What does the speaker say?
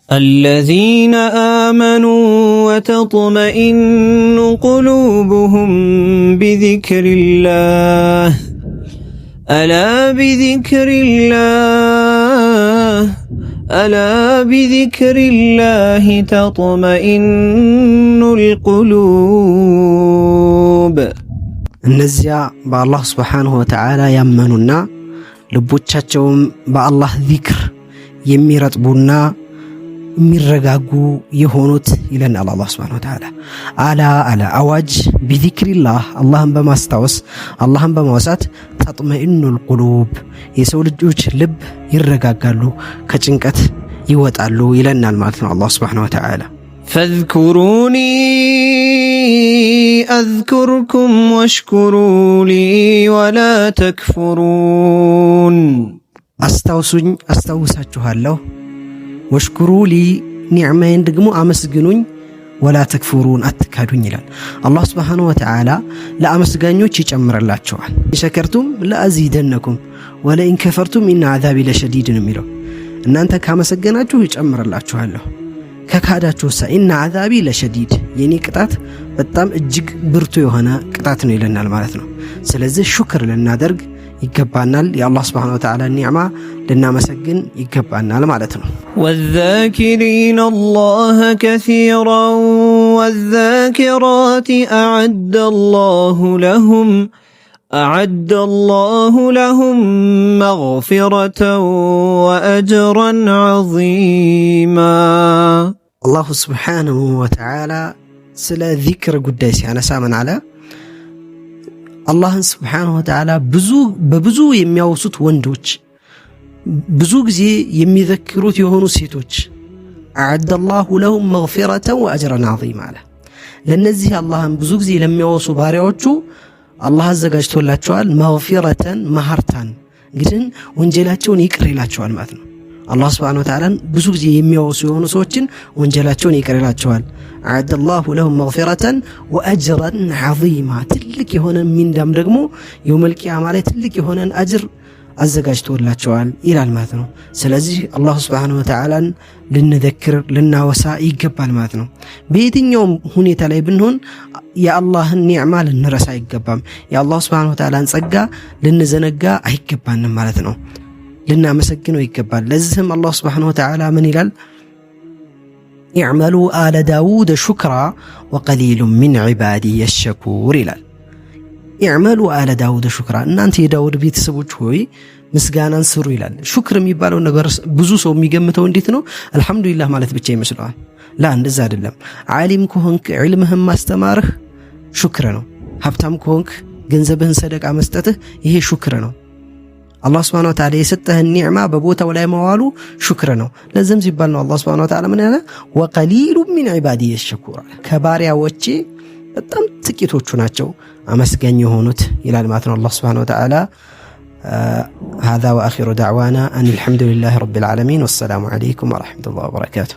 الذين آمنوا وتطمئن قلوبهم بذكر الله ألا بذكر الله تطمئن القلوب እነዚያ በአላህ ስብሓንሁ ወተዓላ ያመኑና ልቦቻቸውም በአላህ ዚክር የሚረጥቡና የሚረጋጉ የሆኑት ይለናል አላህ ስብሓንሁ ወተዓላ። አላ አዋጅ ቢዚክሪላህ አላህን በማስታወስ አላህን በማውሳት ተጥመኢኑል ቁሉብ የሰው ልጆች ልብ ይረጋጋሉ፣ ከጭንቀት ይወጣሉ ይለናል ማለት ነው አላህ ስብሓንሁ ወተዓላ። ፈዝኩሩኒ አዝኩርኩም ወሽኩሩ ሊ ወላ ተክፉሩን። አስታውሱኝ አስታውሳችኋለሁ፣ ወሽኩሩ ሊ ኒዕማዬን ደግሞ አመስግኑኝ፣ ወላ ተክፉሩን አትካዱኝ ይላል አላህ ስብሓንሁ ወተዓላ። ለአመስጋኞች ይጨምርላቸዋል። ሸከርቱም ለአዚደነኩም ወለኢን ከፈርቱም ኢነ ዓዛቢ ለሸዲድ ነው የሚለው። እናንተ ካመሰገናችሁ ይጨምርላችኋለሁ፣ ከካዳችሁሳ ኢነ ዓዛቢ ለሸዲድ የኔ ቅጣት በጣም እጅግ ብርቱ የሆነ ቅጣት ነው ይለናል ማለት ነው። ስለዚህ ሹክር ልናደርግ ይገባናል፣ የአላህ ስብሓንሁ ወተዓላ ኒዕማ ልናመሰግን ይገባናል ማለት ነው። ወዛኪሪነ አላህ ከሲራን ወዛኪራት አዐደ አላሁ ለሁም መግፊረተን ወአጅረን ዐዚማ። አላሁ ስብሓንሁ ወተዓላ ስለ ዚክር ጉዳይ ሲያነሳ ምን አለ? አላህን ስብሓንሁ ወተዓላ በብዙ የሚያወሱት ወንዶች፣ ብዙ ጊዜ የሚዘክሩት የሆኑ ሴቶች አዐደ አላሁ ለሁም መግፊረተን ወአጅረን ዐዚማ አለ። ለእነዚህ አላህን ብዙ ጊዜ ለሚያወሱ ባሪያዎቹ አላህ አዘጋጅቶላቸዋል መግፊረተን መሐርታን፣ እንግዲህ ወንጀላቸውን ይቅር ይላቸዋል ማለት ነው። አላህ ስብሓንሁ ወተዓላን ብዙ ጊዜ የሚያወሱ የሆኑ ሰዎችን ወንጀላቸውን ይቅር ይላቸዋል። አዐደ አላሁ ለሁም መግፊረተን ወአጅረን ዐዚማ፣ ትልቅ የሆነ ሚንዳም ደግሞ የውመል ቂያማ ላይ ትልቅ የሆነን አጅር አዘጋጅቶላቸዋል ይላል ማለት ነው። ስለዚህ አላህ ስብሓንሁ ወተዓላን ልንዘክር ልናወሳ ይገባል ማለት ነው። በየትኛውም ሁኔታ ላይ ብንሆን የአላህን ኒዕማ ልንረሳ አይገባም። የአላህ ስብሓንሁ ወተዓላን ጸጋ ልንዘነጋ አይገባንም ማለት ነው። ልናመሰግነው ይገባል። ለዚህም አላህ ስብሓንሁ ወተዓላ ምን ይላል? ኢዕመሉ አለ ዳውድ ሹክራ ወቀሊሉ ሚን ዒባዲየ ሸኩር ይላል። ኢዕመሉ አለ ዳውድ ሹክራ፣ እናንተ የዳውድ ቤተሰቦች ሆይ ምስጋናን ስሩ ይላል። ሹክር የሚባለው ነገር ብዙ ሰው የሚገምተው እንዴት ነው? አልሐምዱሊላህ ማለት ብቻ ይመስለዋል። ላ እንደዛ አይደለም። ዓሊም ከሆንክ ዕልምህን ማስተማርህ ሹክር ነው። ሀብታም ከሆንክ ገንዘብህን ሰደቃ መስጠትህ ይሄ ሹክር ነው። አላህ ስብሓንሁ ወተዓላ የሰጠህን ኒዕማ በቦታው ላይ መዋሉ ሹክር ነው። ለዚህም ሲባል ነው አላህ ስብሓንሁ ወተዓላ ምን ያለ? ወቀሊሉ ሚን ዒባዲየ ሸኩር፣ ከባሪያዎቼ በጣም ጥቂቶቹ ናቸው አመስጋኝ የሆኑት ይላል ማለት ነው አላህ ስብሓንሁ ወተዓላ። هذا وآخر دعوانا أن الحمد لله رب العالمين والسلام عليكم ورحمة الله وبركاته.